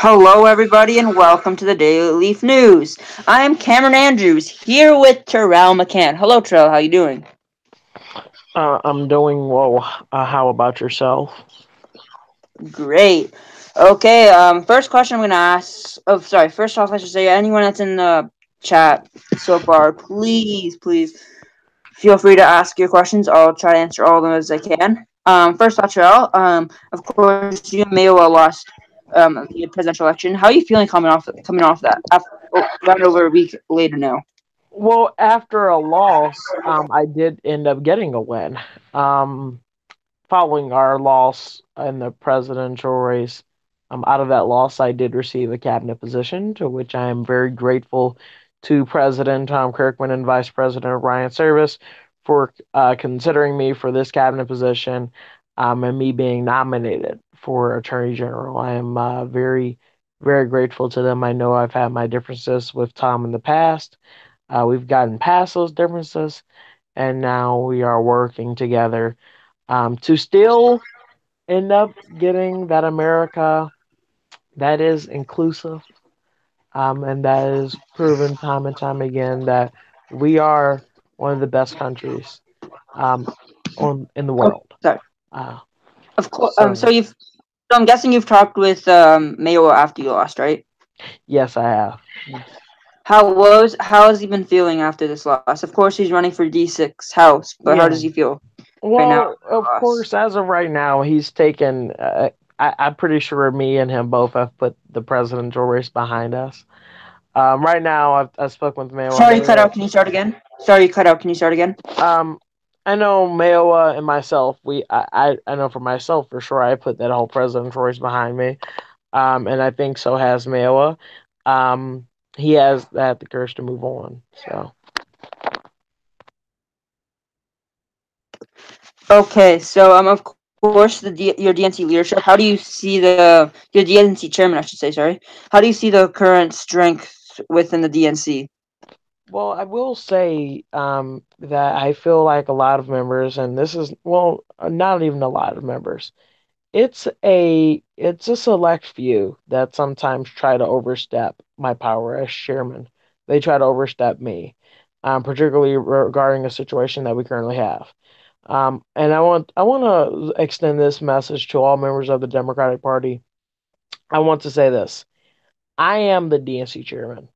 Hello, everybody, and welcome to the Daily Leaf News. I am Cameron Andrews here with Terrell McCann. Hello, Terrell. How you doing? I'm doing well. How about yourself? Great. Okay. First question I'm gonna ask. Oh, sorry. First off, I should say anyone that's in the chat so far, please feel free to ask your questions. I'll try to answer all of them as I can. First off, Terrell. Of course, you and Mayowa lost the presidential election. How are you feeling coming off that? Around over a week later now. Well, after a loss, I did end up getting a win. Um, Following our loss in the presidential race, out of that loss, I did receive a cabinet position, to which I am very grateful to President Tom Kirkman and Vice President Ryan Service for considering me for this cabinet position, and me being nominated for Attorney General. I am very grateful to them. I know I've had my differences with Tom in the past. We've gotten past those differences, and now we are working together to still end up getting that America that is inclusive, and that is proven time and time again that we are one of the best countries um, in the Oh, world. sorry. Uh, Of course. so So I'm guessing you've talked with Mayo after you lost, right? yes, I have. How has he been feeling after this loss? Of course, he's running for D6 House, but how does Yeah. he feel right now Well, after of the loss? course, as of right now, he's taken. I'm pretty sure me and him both have put the presidential race behind us. Right now, I spoke with Mayo Sorry, you cut earlier. out. Can you start again? Sorry, you cut out. Can you start again? Um, I know Mayowa and myself. I know for myself for sure. I put that whole presidential race behind me. And I think so has Mayowa. Um, he has had the courage to move on. So, Okay, so of course your DNC leadership. How do you see your DNC chairman? I should say. Sorry. How do you see the current strength within the DNC? well, I will say that I feel like a lot of members, and this is well, not even a lot of members. It's a select few that sometimes try to overstep my power as chairman. They try to overstep me, particularly regarding a situation that we currently have. And I want to extend this message to all members of the Democratic Party. I want to say this: I am the DNC chairman.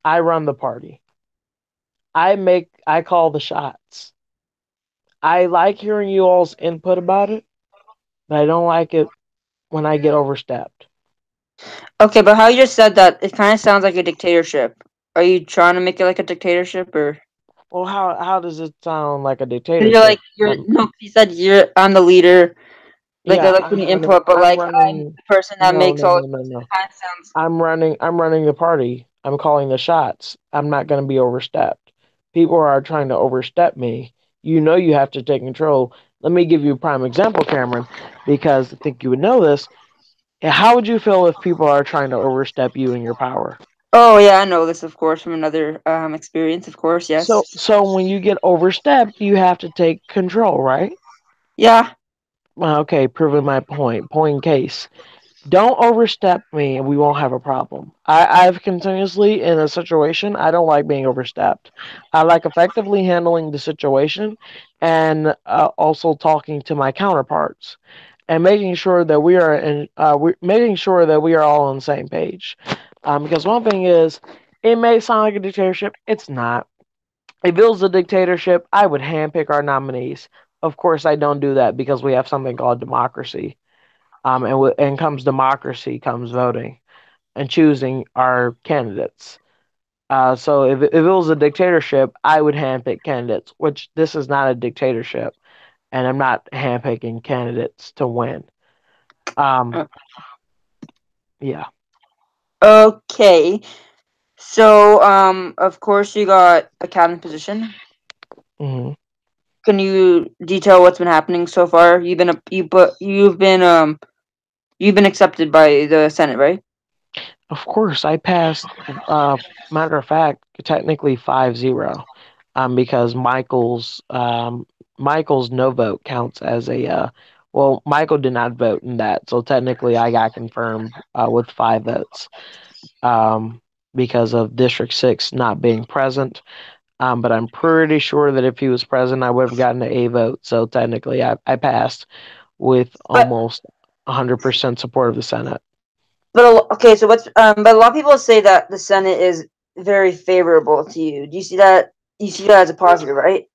I run the party. I call the shots. I like hearing you all's input about it, but I don't like it when I get overstepped. Okay, but how you just said that, it kind of sounds like a dictatorship. Are you trying to make it like a dictatorship, or? Well, how does it sound like a 'Cause you're dictatorship? like you're no. 'Cause you said I'm the leader. Like I Yeah, like I'm putting running. input, but I'm like I'm running. the person that No, makes no, all. no, It no, no. kind of sounds. I'm running the party. I'm calling the shots. I'm not going to be overstepped. People are trying to overstep me. You know you have to take control. Let me give you a prime example, Cameron, because I think you would know this. How would you feel if people are trying to overstep you in your power? Oh yeah, I know this, of course, from another experience. Of course, So yes. so when you get overstepped, you have to take control, right? Yeah. Well, okay, proving my point. Point case. Don't overstep me and we won't have a problem. I've continuously in a situation, I don't like being overstepped. I like effectively handling the situation and also talking to my counterparts and making sure that making sure that we are all on the same page. Because one thing is, it may sound like a dictatorship. It's not. If it was a dictatorship, I would handpick our nominees. Of course, I don't do that because we have something called democracy. And comes democracy, comes voting and choosing our candidates. So if it was a dictatorship, I would handpick candidates, which this is not a dictatorship, and I'm not handpicking candidates to win. Um, Uh, yeah. Okay. So of course you got a cabinet position. hmm Can you detail what's been happening so far? You've been accepted by the Senate, right? Of course, I passed. Uh, Matter of fact, technically 5-0, because Michael's no vote counts as a Well, Michael did not vote in that, so technically I got confirmed with 5 votes because of District 6 not being present. But I'm pretty sure that if he was present, I would have gotten a vote. So technically, I passed with But almost 100% support of the Senate. okay, so what's but a lot of people say that the Senate is very favorable to you. Do you see that? You see that as a positive, right?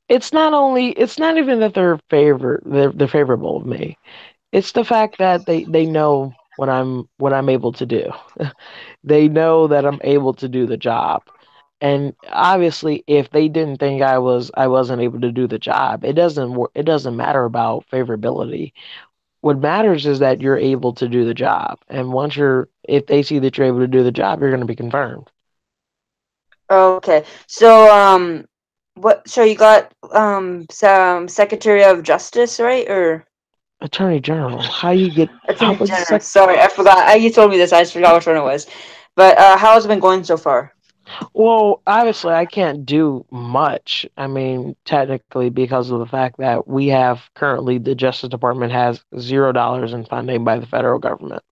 It's not even that they're favorable of me. It's the fact that they know what I'm able to do. They know that I'm able to do the job. And obviously, if they didn't think I wasn't able to do the job, it doesn't matter about favorability. What matters is that you're able to do the job. And if they see that you're able to do the job, you're going to be confirmed. Okay, so what? So you got some Secretary of Justice, right? Or Attorney General, how you get how Attorney was the General? sec? Sorry, I forgot. You told me this. I just forgot which one it was. But how has it been going so far? Well, obviously, I can't do much. I mean, technically, because of the fact that we have currently the Justice Department has $0 in funding by the federal government.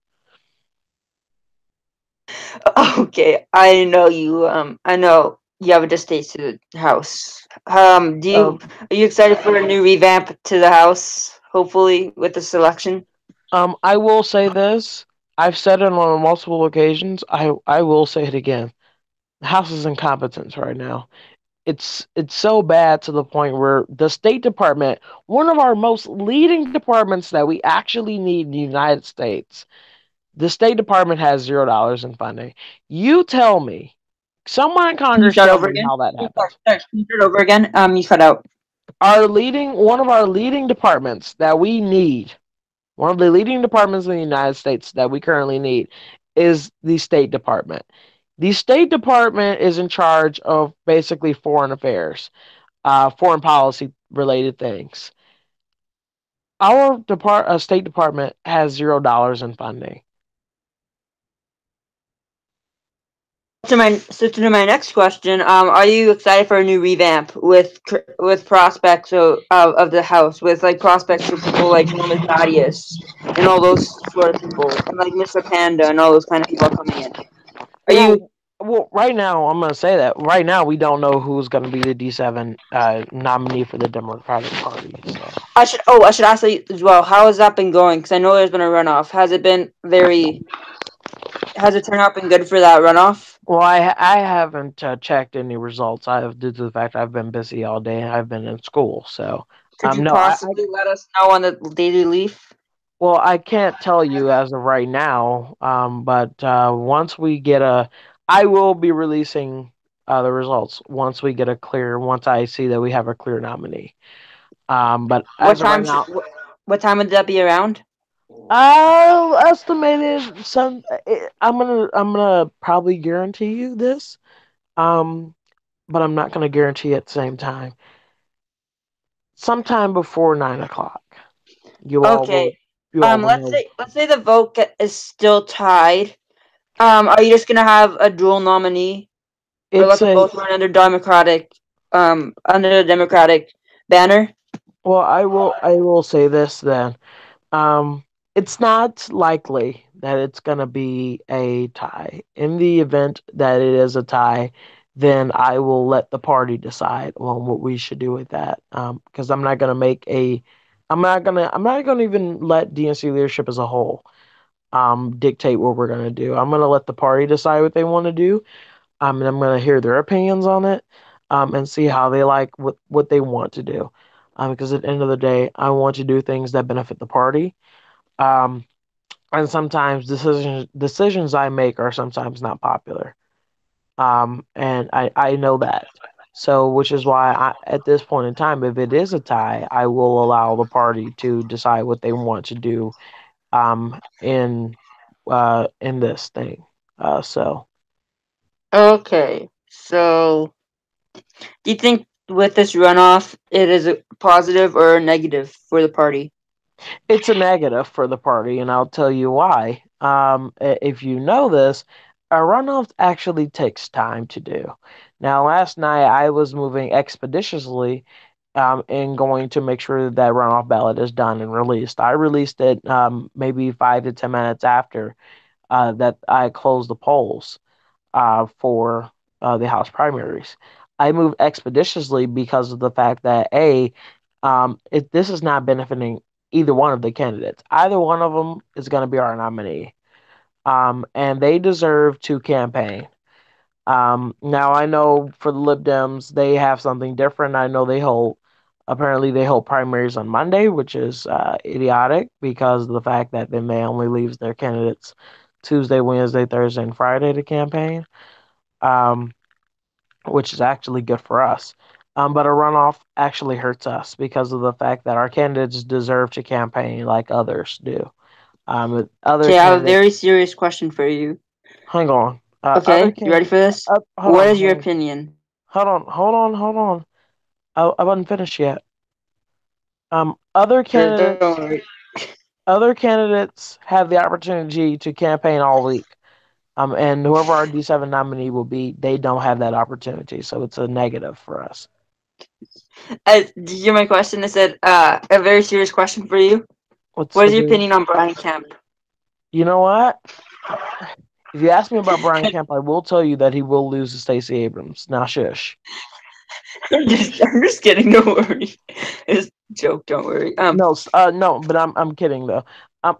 Okay, I know you. I know you have a distaste to the House. Um, Are you excited for a new revamp to the House? Hopefully, with this election. I will say this. I've said it on multiple occasions. I will say it again. The House is incompetence right now. It's so bad to the point where the State Department, one of our most leading departments that we actually need in the United States, the State Department has $0 in funding. You tell me, someone in Can you Congress start tell over me again? how that Sorry, happens. sorry, can you start over again? You cut out. One of our leading departments that we need, one of the leading departments in the United States that we currently need is the State Department. The State Department is in charge of basically foreign affairs, foreign policy related things. Our State Department has $0 in funding. To my next question, are you excited for a new revamp with prospects of the House with like prospects for people like Norman Thaddeus and all those sort of people and like Mr. Panda and all those kind of people coming in? Are you? Well, right now I'm gonna say that right now we don't know who's gonna be the D7 nominee for the Democratic Party. So, I should ask you as well. How has that been going? Because I know there's been a runoff. Has it been very? Has it turned out been good for that runoff? well, I haven't checked any results. I have due to the fact I've been busy all day and I've been in school. So, Could you no, possibly let us know on the Daily Leaf? well, I can't tell you as of right now. But once we get I will be releasing the results once I see that we have a clear nominee. But What as of right time? now, What time would that be around? I'll estimate it I'm gonna probably guarantee you this. Um, but I'm not gonna guarantee at the same time. Sometime before 9 o'clock, you all will Okay. you all will know. Let's say the is still tied. Are you just gonna have a dual nominee, or let It's them a both run under the Democratic banner? well, I will say this then. Um, it's not likely that it's going to be a tie. In the event that it is a tie, then I will let the party decide on what we should do with that. Because I'm not going to I'm not going to even let DNC leadership as a whole dictate what we're going to do. I'm going to let the party decide what they want to do. And I'm going to hear their opinions on it, and see how they like what they want to do. Because at the end of the day, I want to do things that benefit the party. Um, and sometimes decisions I make are sometimes not popular. And I know that. So, which is why at this point in time, if it is a tie, I will allow the party to decide what they want to do um, in in this thing. So Okay. So, do you think with this runoff, it is a positive or a negative for the party? it's a negative for the party, and I'll tell you why. If you know this, a runoff actually takes time to do. Now, last night I was moving expeditiously and going to make sure that that runoff ballot is done and released. I released it maybe 5 to 10 minutes after that I closed the polls for the House primaries. I moved expeditiously because of the fact that this is not benefiting either one of the candidates. Either one of them is going to be our nominee, and they deserve to campaign. Now I know for the Lib Dems they have something different. I know apparently they hold primaries on Monday, which is idiotic because of the fact that then they only leaves their candidates Tuesday, Wednesday, Thursday, and Friday to campaign. Um, which is actually good for us. But a runoff actually hurts us because of the fact that our candidates deserve to campaign like others do. Other Okay, I have a candidates, very serious question for you. hang on. Other Okay, you ready candidates, for this? hold What on, is your hold on, opinion? hold on. I wasn't finished yet. Other Don't candidates, worry. other candidates have the opportunity to campaign all week. And whoever our D7 nominee will be, they don't have that opportunity, so it's a negative for us. Did you hear my question? I said a very serious question for you. What's What the is your very? opinion on Brian Kemp? You know what? If you ask me about Brian Kemp, I will tell you that he will lose to Stacey Abrams. Now, shush. I'm just kidding. Don't worry. It's a joke. Don't worry. No, but I'm kidding though.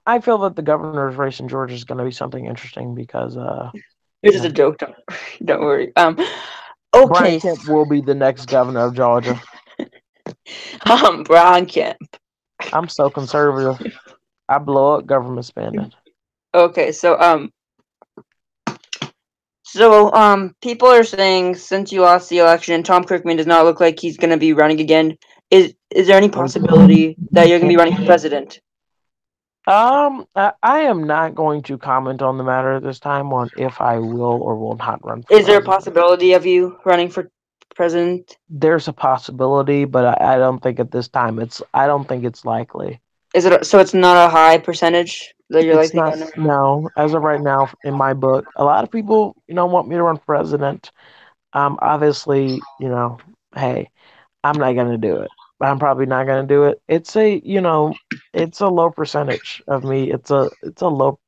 I feel that the governor's race in Georgia is going to be something interesting because, It's you just a know, joke. Don't worry. Brian Okay. Kemp will be the next governor of Georgia. Brian Kemp. I'm so conservative. I blow up government spending. Okay, people are saying since you lost the election, Tom Kirkman does not look like he's going to be running again. Is there any And possibility that he you're going to be can't. running for president? I am not going to comment on the matter at this time on if I will or will not run for Is there a president. possibility of you running for president? There's a possibility, but I don't think at this time I don't think it's likely. Is it so? It's not a high percentage that you're It's likely not, going to run. no, as of right now in my book. A lot of people, want me to run for president. Obviously, hey, I'm not gonna do it. I'm probably not gonna do it. It's a low percentage of me. It's a low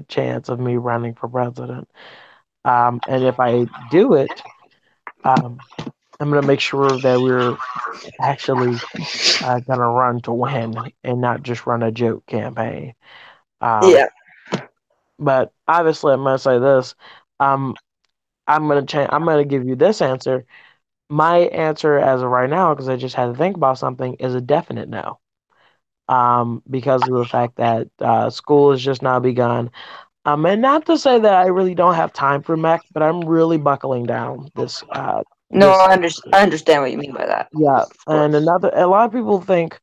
chance of me running for president. And if I do it, um, I'm gonna make sure that we're actually gonna run to win and not just run a joke campaign. Um, Yeah. but obviously, I'm gonna say this. Um, I'm gonna change. I'm gonna give you this answer. My answer as of right now, because I just had to think about something, is a definite no. Because of the fact that school has just now begun. And not to say that I really don't have time for mech, but I'm really buckling down No, this. I understand what you mean by that. Yeah, Of and course. a lot of people think,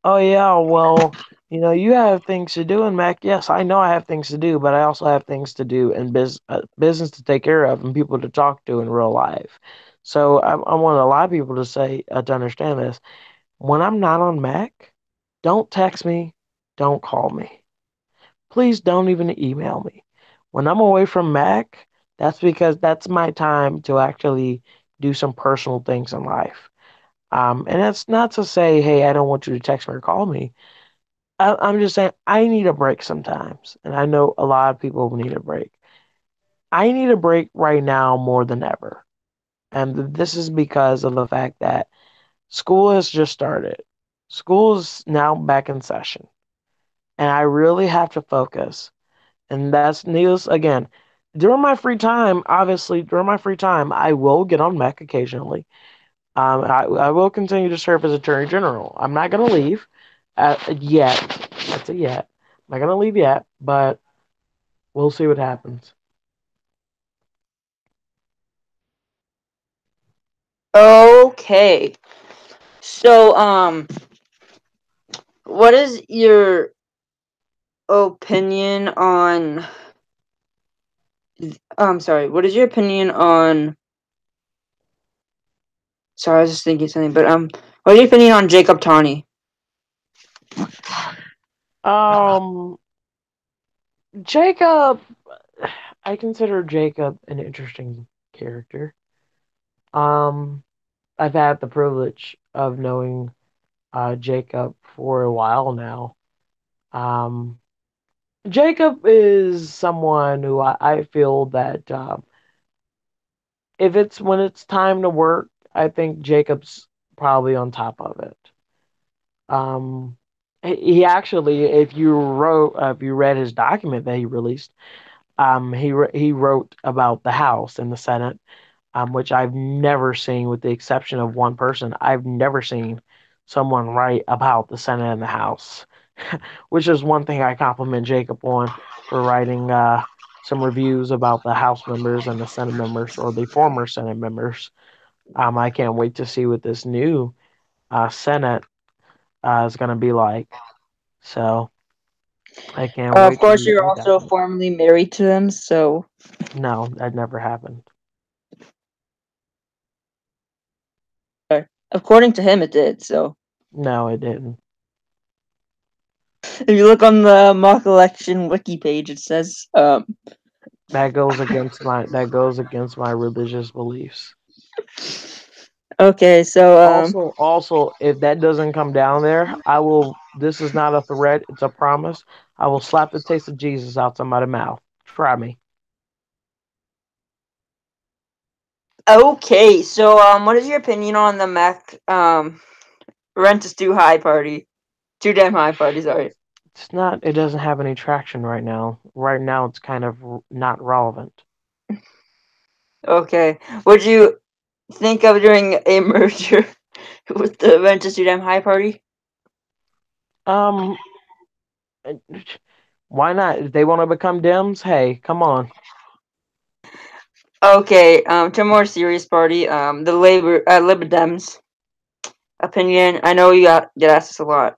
oh yeah, well, you have things to do in Mac. Yes, I know I have things to do, but I also have things to do and business to take care of and people to talk to in real life. So I want a lot of people to say to understand this. When I'm not on Mac, don't text me, don't call me. Please don't even email me. When I'm away from Mac, that's because that's my time to actually do some personal things in life. And that's not to say, hey, I don't want you to text me or call me. I'm just saying I need a break sometimes. And I know a lot of people need a break. I need a break right now more than ever. And this is because of the fact that school has just started. School is now back in session. And I really have to focus. And that's needless again. During my free time, obviously, during my free time, I will get on Mech occasionally. I will continue to serve as Attorney General. I'm not going to leave yet. That's a yet. I'm not going to leave yet, but we'll see what happens. Okay. So, what is your opinion on? I'm sorry. What is your opinion on? Sorry, I was just thinking something. But what is your opinion on Jacob Tawny? Um, Jacob, I consider Jacob an interesting character. Um, I've had the privilege of knowing Jacob for a while now. Um, Jacob is someone who I feel that if it's when it's time to work, I think Jacob's probably on top of it. Um, he actually, if you read his document that he released, he wrote about the House and the Senate, which I've never seen, with the exception of one person. I've never seen someone write about the Senate and the House, which is one thing I compliment Jacob on for writing some reviews about the House members and the Senate members, or the former Senate members. I can't wait to see what this new Senate is going to be like. So I can't Of wait to course, you're read that also book. formally married to him, so No, that never happened. according to him, it did. So No, it didn't. if you look on the mock election wiki page, it says, That goes against my religious beliefs. okay, so Also, if that doesn't come down there, I will. This is not a threat; it's a promise. I will slap the taste of Jesus out somebody's mouth. Try me. okay, so what is your opinion on the Mac rent is too high party? Too damn high party, sorry. It's not. It doesn't have any traction right now. Right now, it's kind of not relevant. Okay. Would you think of doing a merger with the rent is too damn high party? Um, why not? If they want to become Dems, hey, come on. Okay, to a more serious party, the Lib Dems opinion. I know you get asked this a lot.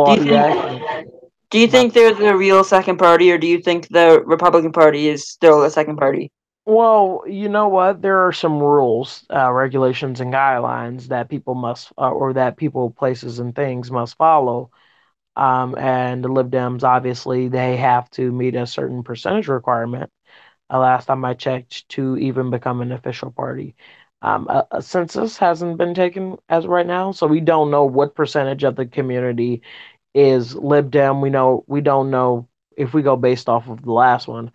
Do you Well, you think asked me do you about. think they're the real second party, or do you think the Republican Party is still the second party? Well, you know what? There are some rules, regulations, and guidelines that people must, or that people, places, and things must follow. And the Lib Dems, obviously, they have to meet a certain percentage requirement. Last time I checked, to even become an official party. A census hasn't been taken as of right now, so we don't know what percentage of the community is Lib Dem. We don't know if we go based off of the last one.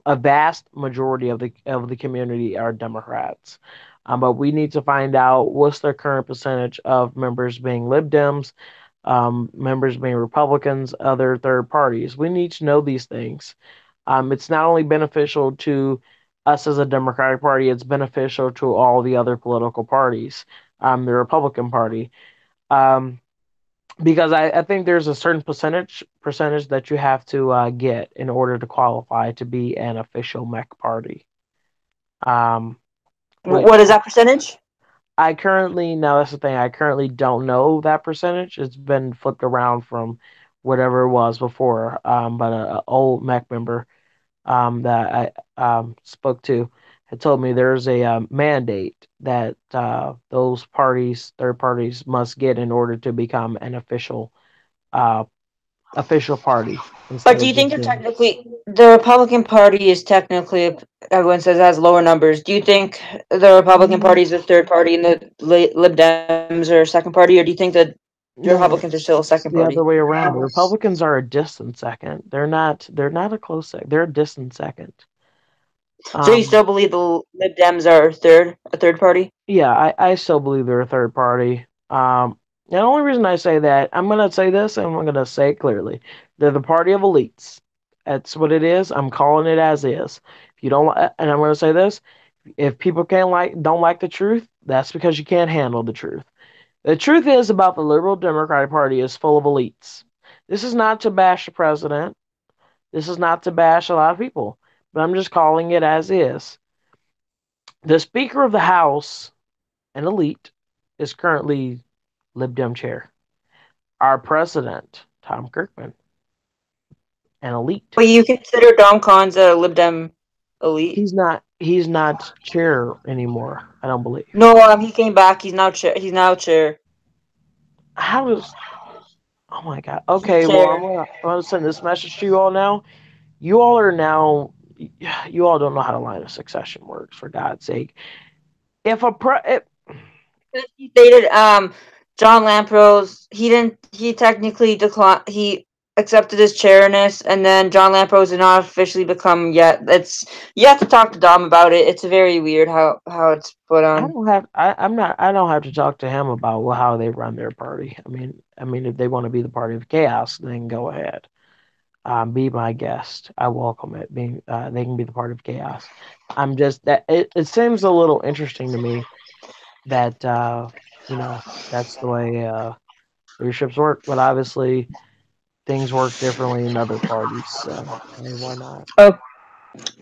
A vast majority of the community are Democrats, but we need to find out what's their current percentage of members being Lib Dems, members being Republicans, other third parties. We need to know these things. It's not only beneficial to us as a Democratic Party; it's beneficial to all the other political parties. The Republican Party. Um, because I think there's a certain percentage that you have to get in order to qualify to be an official MEC party. Um, What which is that percentage? I currently now that's the thing, I currently don't know that percentage. It's been flipped around from whatever it was before. But a old MEC member that I spoke to had told me there's a mandate that those parties, third parties, must get in order to become an uh, official party But instead do of you think just they're being. technically the Republican Party is technically everyone says has lower numbers? Do you think the Republican Mm, Party is the third party and the Lib Dems are second party, or do you think that the Republicans No, are still a second it's the party? other way around. The Republicans are a distant second. They're not a close second. They're a distant second. So you Um, still believe the Lib Dems are a third party? yeah, I still believe they're a third party. The only reason I say that, I'm gonna say this and I'm gonna say it clearly. They're the party of elites. That's what it is. I'm calling it as is. If you don't, and I'm gonna say this, if people don't like the truth, that's because you can't handle the truth. The truth is about the liberal Democratic Party is full of elites. This is not to bash the president. This is not to bash a lot of people, but I'm just calling it as is. The Speaker of the House, an elite, is currently Lib Dem chair. Our president, Tom Kirkman, an elite. But you consider Dom Khan's a Lib Dem elite? He's not chair anymore, I don't believe. No, he came back. He's now chair. He's now chair. How does Oh my god. He's Okay, well chair. I'm gonna send this message to you all now. You all are now you all don't know how the line of succession works, for God's sake. If a pre- He stated John Lamprose he technically declined he accepted his chairness, and then John Lamprose did not officially become yet. It's you have to talk to Dom about it. It's very weird how it's put on. I don't have to talk to him about how they run their party. I mean, if they want to be the party of chaos, then go ahead. Be my guest. I welcome it. Being they can be the part of chaos. I'm just that it seems a little interesting to me that that's the way leaderships work, but obviously things work differently in other parties. So hey, why not? Oh,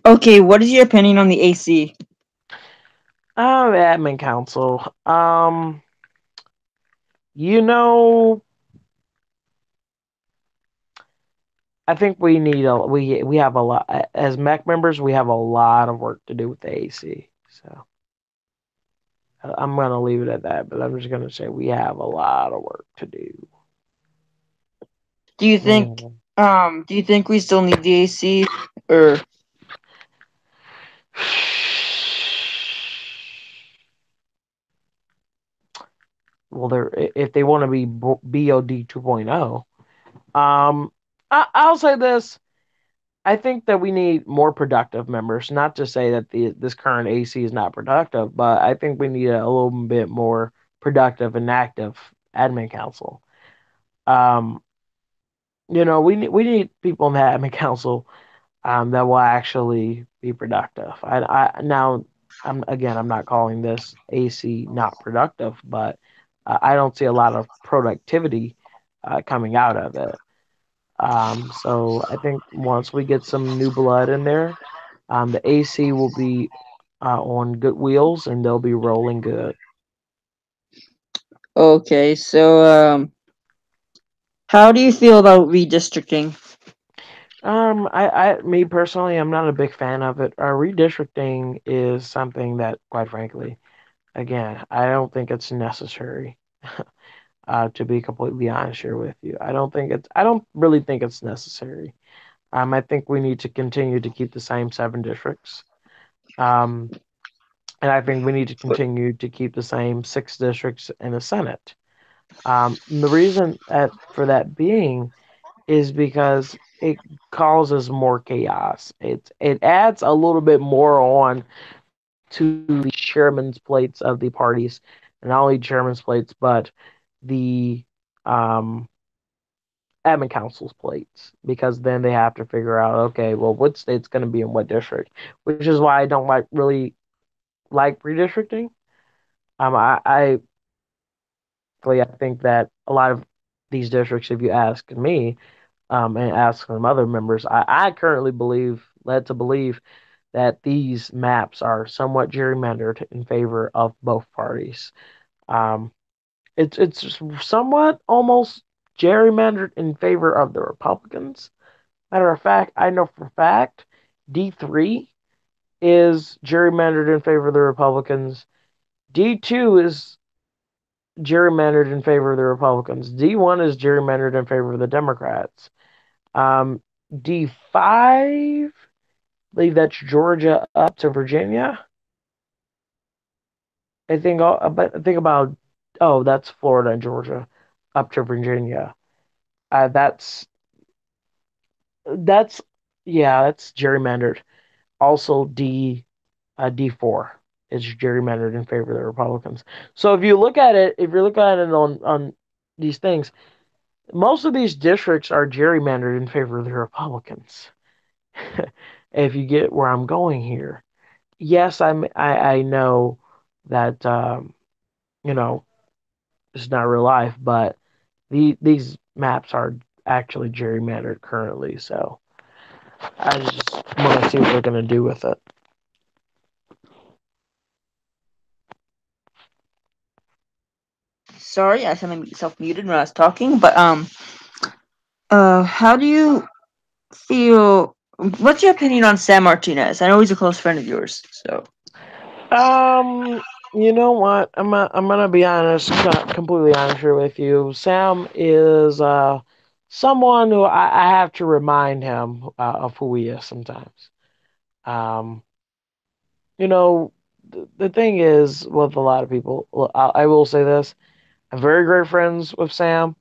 okay. What is your opinion on the AC? Admin council. You know, I think we have a lot as MEC members. We have a lot of work to do with the AC. So I'm gonna leave it at that. But I'm just gonna say we have a lot of work to do. Do you think Mm. do you think we still need the AC or Well, if they want to be BOD 2.0, I'll say this. I think that we need more productive members. Not to say that this current AC is not productive, but I think we need a little bit more productive and active admin council. Um, we need people in the admin council that will actually be productive. I'm not calling this AC not productive, but I don't see a lot of productivity coming out of it. So I think once we get some new blood in there, the AC will be on good wheels and they'll be rolling good. okay? So how do you feel about redistricting? Me personally, I'm not a big fan of it. Redistricting is something that, quite frankly, again, I don't think it's necessary. To be completely honest here with you, I don't really think it's necessary. I think we need to continue to keep the same 7 districts. Um, and I think we need to continue to keep the same 6 districts in the Senate. The reason for that being is because it causes more chaos. It adds a little bit more on to the chairman's plates of the parties, and not only chairman's plates, but the um, admin council's plates, because then they have to figure out, okay, well, what state's going to be in what district, which is why I don't like redistricting. I think that a lot of these districts, if you ask me, and ask some other members, I currently led to believe that these maps are somewhat gerrymandered in favor of both parties. Um, it's somewhat almost gerrymandered in favor of the Republicans. Matter of fact, I know for a fact D3 is gerrymandered in favor of the Republicans. D2 is gerrymandered in favor of the Republicans. D1 is gerrymandered in favor of the Democrats. Um, D5, I believe that's Georgia up to Virginia. But I think about, oh, that's Florida and Georgia up to Virginia. Uh, that's that's yeah, that's gerrymandered. Also, D4 is gerrymandered in favor of the Republicans. So if you're looking at it on these things, most of these districts are gerrymandered in favor of the Republicans. If you get where I'm going here, yes, I know that you know it's not real life, but these maps are actually gerrymandered currently. So I just want to see what they're gonna do with it. Sorry, I had myself muted when I was talking, but how do you feel? What's your opinion on Sam Martinez? I know he's a close friend of yours, so. Um, you know what? I'm gonna be honest, completely honest here with you. Sam is someone who I have to remind him of who he is sometimes. Um, you know, the thing is with a lot of people, I will say this: I'm very great friends with Sam.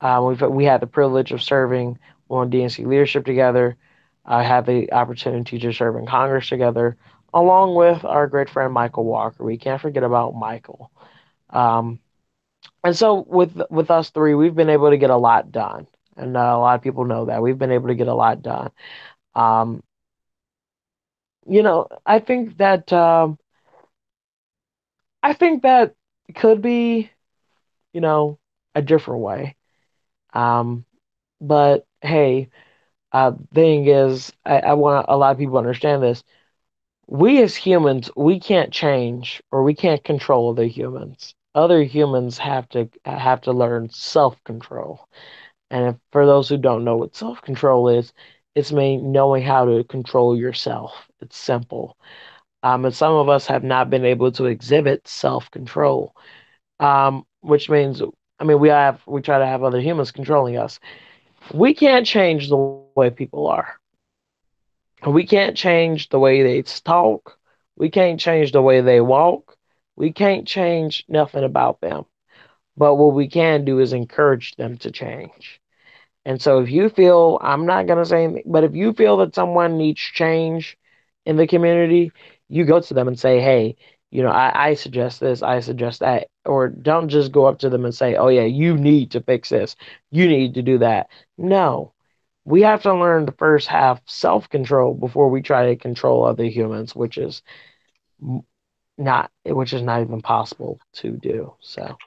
We had the privilege of serving on DNC leadership together. I had the opportunity to serve in Congress together, along with our great friend Michael Walker. We can't forget about Michael. Um, and so with us three, we've been able to get a lot done, and a lot of people know that we've been able to get a lot done. Um, I think that could be, you know, a different way. Um, but hey, thing is, I want a lot of people to understand this. We as humans, we can't change or we can't control other humans. Other humans have to learn self control. And if, for those who don't know what self control is, it's knowing how to control yourself. It's simple. And some of us have not been able to exhibit self control, which means, I mean, we try to have other humans controlling us. We can't change the way people are. We can't change the way they talk. We can't change the way they walk. We can't change nothing about them. But what we can do is encourage them to change. And so if you feel, I'm not going to say anything, but if you feel that someone needs change in the community, you go to them and say, hey, I suggest this, I suggest that. Or don't just go up to them and say, oh, yeah, you need to fix this. You need to do that. No, we have to learn to first have self control before we try to control other humans, which is not even possible to do. So,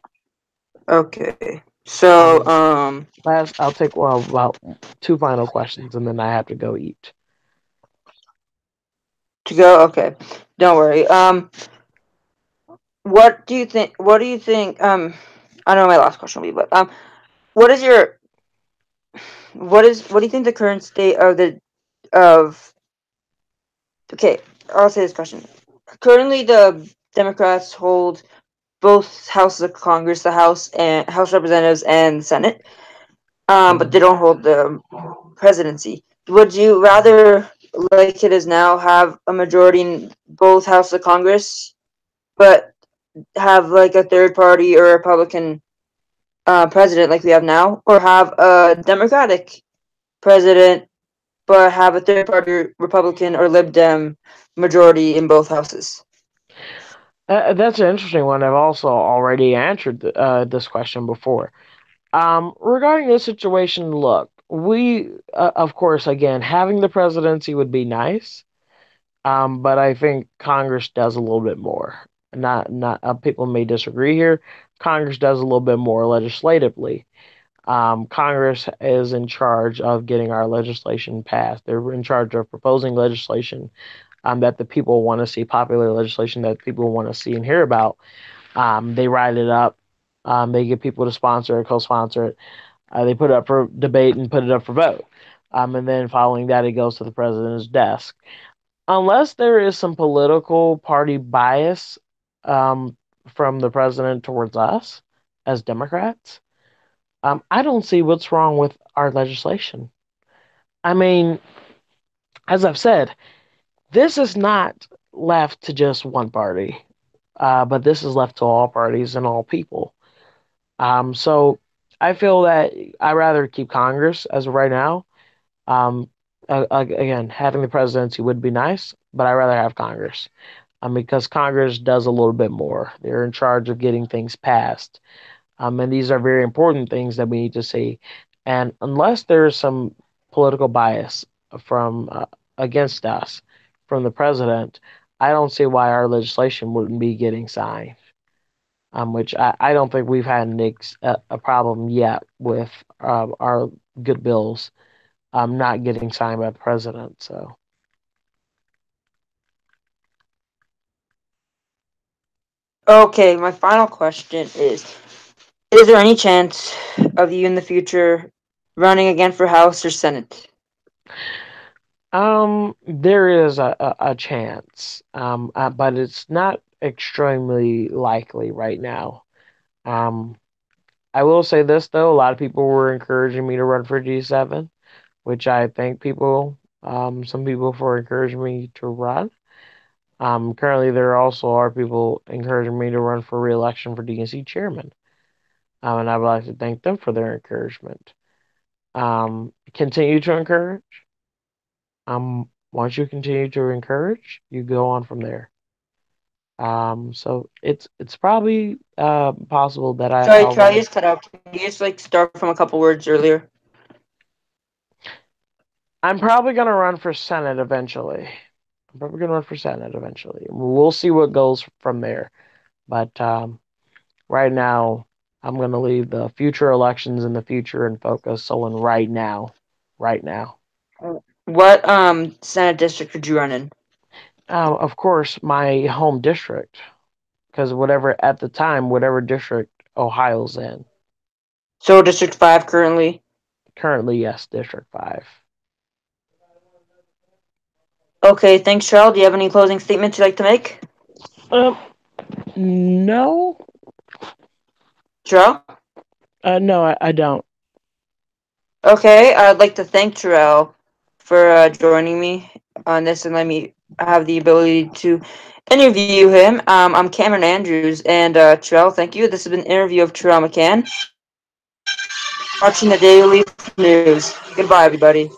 Okay. So, um, I'll take about two final questions, and then I have to go eat. to go. Okay. Don't worry. What do you think? What do you think? I don't know. My last question will be, but what is your what do you think the current state of the of? Okay, I'll say this question. Currently, the Democrats hold both houses of Congress, the House Representatives and the Senate. But they Mhm. don't hold the presidency. Would you rather, like it is now, have a majority in both houses of Congress, but have like a third party or a Republican president like we have now, or have a Democratic president but have a third party Republican or Lib Dem majority in both houses? That's an interesting one. I've also already answered this question before. Regarding this situation, look, of course, again, having the presidency would be nice, but I think Congress does a little bit more. Not people may disagree here. Congress does a little bit more legislatively. Congress is in charge of getting our legislation passed. They're in charge of proposing legislation that the people want to see, popular legislation that people want to see and hear about. They write it up. They get people to sponsor it, co-sponsor it. They put it up for debate and put it up for vote. And then following that, it goes to the president's desk. Unless there is some political party bias um, from the president towards us as Democrats, I don't see what's wrong with our legislation. I mean, as I've said, this is not left to just one party, but this is left to all parties and all people. So I feel that I'd rather keep Congress as of right now. Um, Again, having the presidency would be nice, but I'd rather have Congress. Because Congress does a little bit more. They're in charge of getting things passed. And these are very important things that we need to see. And unless there's some political bias from against us from the president, I don't see why our legislation wouldn't be getting signed. Which I don't think we've had a problem yet with our good bills not getting signed by the president. So Okay, my final question is there any chance of you in the future running again for House or Senate? there is a chance, but it's not extremely likely right now. Um, I will say this though, a lot of people were encouraging me to run for G7, which I thank some people for encouraging me to run. Currently, there also are people encouraging me to run for re-election for DNC chairman, and I would like to thank them for their encouragement. Continue to encourage. Once you continue to encourage, you go on from there. So it's probably possible that Sorry, I'll Terrell, you run. just cut out. Can you just like start from a couple words earlier? I'm probably gonna run for Senate eventually. I'm probably gonna run for Senate eventually. We'll see what goes from there. But right now, I'm gonna leave the future elections in the future and focus on right now. Right now. What Senate district did you run in? Of course, my home district, because whatever at the time, whatever district Ohio's in. So District 5 currently. Currently, yes, District 5. Okay, thanks, Terrell. Do you have any closing statements you'd like to make? Um, no, Terrell? no, I don't. Okay, I'd like to thank Terrell for joining me on this and let me have the ability to interview him. I'm Cameron Andrews, and Terrell, thank you. This has been an interview of Terrell McCann, watching the Daily News. Goodbye, everybody.